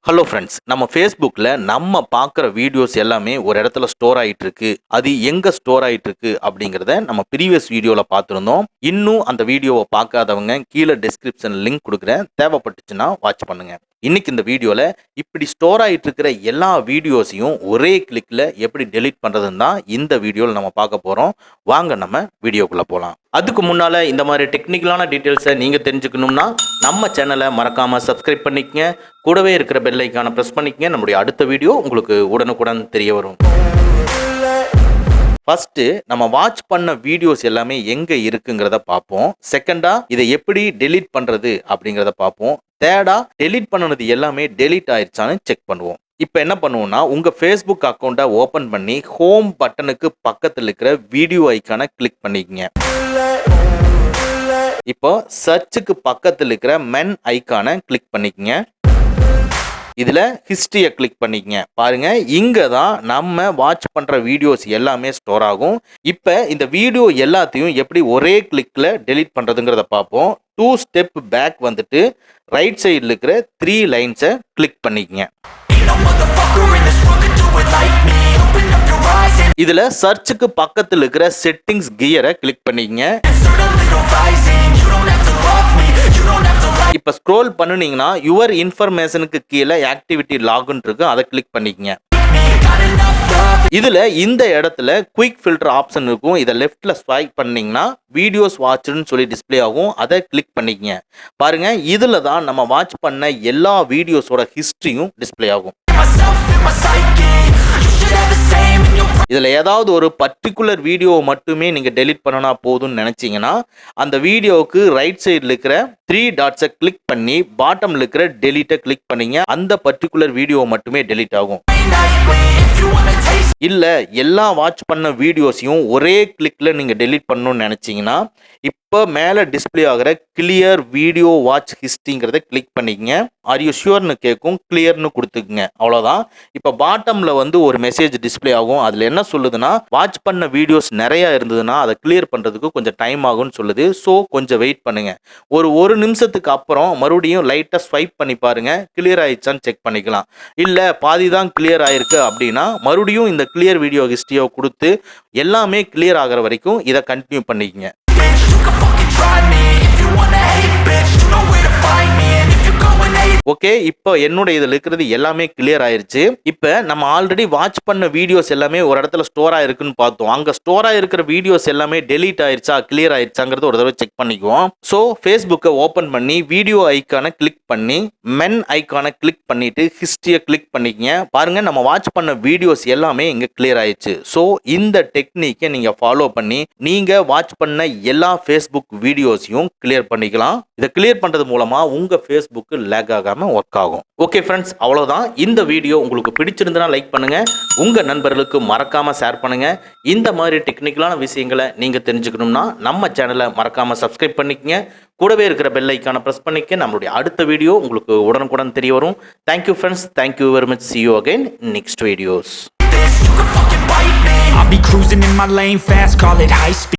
Hello friends, நம்ம ஃபேஸ்புக்கில் நம்ம பார்க்குற வீடியோஸ் எல்லாமே ஒரு இடத்துல ஸ்டோர் ஆகிட்டு இருக்கு. அது எங்கே ஸ்டோர் ஆகிட்டு இருக்கு அப்படிங்கிறத நம்ம ப்ரீவியஸ் வீடியோவில் பார்த்துருந்தோம். இன்னும் அந்த வீடியோவை பார்க்காதவங்க கீழே டிஸ்கிரிப்ஷன் லிங்க் கொடுக்குறேன், தேவைப்பட்டுச்சுன்னா வாட்ச் பண்ணுங்க. இன்னைக்கு இந்த வீடியோவில் இப்படி ஸ்டோர் ஆகிட்டு இருக்கிற எல்லா வீடியோஸையும் ஒரே கிளிக்கில் எப்படி டெலீட் பண்ணுறதுன்னு தான் இந்த வீடியோவில் நம்ம பார்க்க போகிறோம். வாங்க நம்ம வீடியோக்குள்ளே போகலாம். அதுக்கு முன்னால் இந்த மாதிரி டெக்னிக்கலான டீட்டெயில்ஸை நீங்கள் தெரிஞ்சுக்கணும்னா நம்ம சேனலை மறக்காமல் சப்ஸ்கிரைப் பண்ணிக்கங்க. கூடவே இருக்கிற பெல் ஐக்கானை ப்ரெஸ் பண்ணிக்கங்க. நம்முடைய அடுத்த வீடியோ உங்களுக்கு உடனுக்குடன் தெரிய வரும். ஃபர்ஸ்ட் நம்ம வாட்ச் பண்ண வீடியோஸ் எல்லாமே எங்கே இருக்குங்கிறத பார்ப்போம். செகண்டா இதை எப்படி டெலீட் பண்ணுறது அப்படிங்கிறத பார்ப்போம். தேர்டா டெலீட் பண்ணது எல்லாமே டெலீட் ஆயிடுச்சான்னு செக் பண்ணுவோம். இப்போ என்ன பண்ணுவோம்னா, உங்கள் ஃபேஸ்புக் அக்கௌண்ட்டை ஓப்பன் பண்ணி ஹோம் பட்டனுக்கு பக்கத்தில் இருக்கிற வீடியோ ஐக்கானை கிளிக் பண்ணிக்கங்க. இப்போ சர்ச்சுக்கு பக்கத்தில் இருக்கிற மென் ஐக்கானை கிளிக் பண்ணிக்கங்க. இதில் ஹிஸ்ட்ரியை கிளிக் பண்ணிக்கங்க. பாருங்க, இங்கே தான் நம்ம வாட்ச் பண்ணுற வீடியோஸ் எல்லாமே ஸ்டோர் ஆகும். இப்போ இந்த வீடியோ எல்லாத்தையும் எப்படி ஒரே கிளிக்கில் டெலீட் பண்ணுறதுங்கிறத பார்ப்போம். 2 ஸ்டெப் பேக் வந்துட்டு ரைட் சைடில் இருக்கிற 3 லைன்ஸை கிளிக் பண்ணிக்கங்க. இதில் சர்ச்சுக்கு பக்கத்தில் இருக்கிற செட்டிங்ஸ் கியரை கிளிக் பண்ணிக்கங்க. இப்போ ஸ்க்ரோல் பண்ணுனீங்கன்னா யுவர் இன்ஃபர்மேஷனுக்கு கீழே ஆக்டிவிட்டி லாகுன் இருக்கு, அதை கிளிக் பண்ணிக்கங்க. இதில் இந்த இடத்துல குயிக் ஃபில்டர் ஆப்ஷன் இருக்கும். இதை லெஃப்டில் ஸ்வைப் பண்ணிங்கன்னா வீடியோஸ் வாட்ச்னு சொல்லி டிஸ்பிளே ஆகும், அதை கிளிக் பண்ணிக்கங்க. பாருங்க, இதில் தான் நம்ம வாட்ச் பண்ண எல்லா வீடியோஸோட ஹிஸ்ட்ரியும் டிஸ்பிளே ஆகும். இதில் ஏதாவது ஒரு பர்டிகுலர் வீடியோவை மட்டுமே நீங்கள் டெலீட் பண்ணனா போதும்னு நினச்சிங்கன்னா அந்த வீடியோவுக்கு ரைட் சைடில் இருக்கிற 3 டாட்ஸை கிளிக் பண்ணி பாட்டமில் இருக்கிற டெலீட்டை கிளிக் பண்ணிங்க. அந்த பர்டிகுலர் வீடியோவை மட்டுமே டெலீட் ஆகும். இல்லை எல்லா வாட்ச் பண்ண வீடியோஸையும் ஒரே கிளிக்கில் நீங்கள் டெலீட் பண்ணணும்னு நினச்சிங்கன்னா இப்போ மேலே டிஸ்பிளே ஆகிற கிளியர் வீடியோ வாட்ச் ஹிஸ்ட்ரிங்கிறத கிளிக் பண்ணிக்கங்க. ஆர் யூ ஷுவர்னு கேட்கும், கிளியர்னு கொடுத்துக்குங்க. அவ்வளோதான். இப்போ பாட்டமில் வந்து ஒரு மெசேஜ் டிஸ்பிளே ஆகும். அதில் என்ன சொல்லுதுன்னா, வாட்ச் பண்ண வீடியோஸ் நிறையா இருந்ததுன்னா அதை கிளியர் பண்ணுறதுக்கு கொஞ்சம் டைம் ஆகும்னு சொல்லுது. ஸோ கொஞ்சம் வெயிட் பண்ணுங்கள். ஒரு நிமிஷத்துக்கு அப்புறம் மறுபடியும் லைட்டாக ஸ்வைப் பண்ணி பாருங்கள், கிளியர் ஆயிடுச்சான்னு செக் பண்ணிக்கலாம். இல்லை பாதி தான் கிளியர் ஆயிருக்கு அப்படின்னா மறுபடியும் இந்த கிளியர் வீடியோ ஹிஸ்ட்ரியை கொடுத்து எல்லாமே கிளியர் ஆகிற வரைக்கும் இதை கண்டினியூ பண்ணிக்கங்க. ஓகே, இப்போ என்னோட இதில் இருக்கிறது எல்லாமே கிளியர் ஆயிருச்சு. இப்போ நம்ம ஆல்ரெடி வாட்ச் பண்ண வீடியோஸ் எல்லாமே ஒரு இடத்துல ஸ்டோர் ஆயிருக்குன்னு பார்த்தோம். அங்கே ஸ்டோர் ஆயிருக்கிற வீடியோஸ் எல்லாமே டெலீட் ஆயிருச்சா கிளியர் ஆயிருச்சாங்கிறது ஒரு தடவை செக் பண்ணிக்குவோம். ஸோ ஃபேஸ்புக்கை ஓப்பன் பண்ணி வீடியோ ஐக்கானை கிளிக் பண்ணி மென் ஐக்கானை கிளிக் பண்ணிட்டு ஹிஸ்ட்ரியை கிளிக் பண்ணிக்கங்க. பாருங்க, நம்ம வாட்ச் பண்ண வீடியோஸ் எல்லாமே இங்கே கிளியர் ஆயிடுச்சு. ஸோ இந்த டெக்னிக்கை நீங்கள் ஃபாலோ பண்ணி நீங்கள் வாட்ச் பண்ண எல்லா ஃபேஸ்புக் வீடியோஸையும் கிளியர் பண்ணிக்கலாம். இதை கிளியர் பண்ணுறது மூலமாக உங்கள் ஃபேஸ்புக்கு லேக் ஆகாமல் ஒர்க் ஆகும். ஓகே ஃப்ரெண்ட்ஸ், அவ்வளவுதான். இந்த வீடியோ உங்களுக்கு பிடிச்சிருந்தா லைக் பண்ணுங்க, உங்க நண்பர்களுக்கு மறக்காம ஷேர் பண்ணுங்க. இந்த மாதிரி டெக்னிக்கலான விஷயங்களை நீங்க தெரிஞ்சுக்கணும்னா நம்ம சேனலை மறக்காம சப்ஸ்கிரைப் பண்ணிக்கங்க. கூடவே இருக்கிற பெல் ஐக்கானை பிரஸ் பண்ணிக்க. நம்மளுடைய அடுத்த வீடியோ உங்களுக்கு உடனுக்குடன் தெரிய வரும். Thank you friends, thank you very much. See you again next videos. I'll be cruising in my lane fast, call it high speed.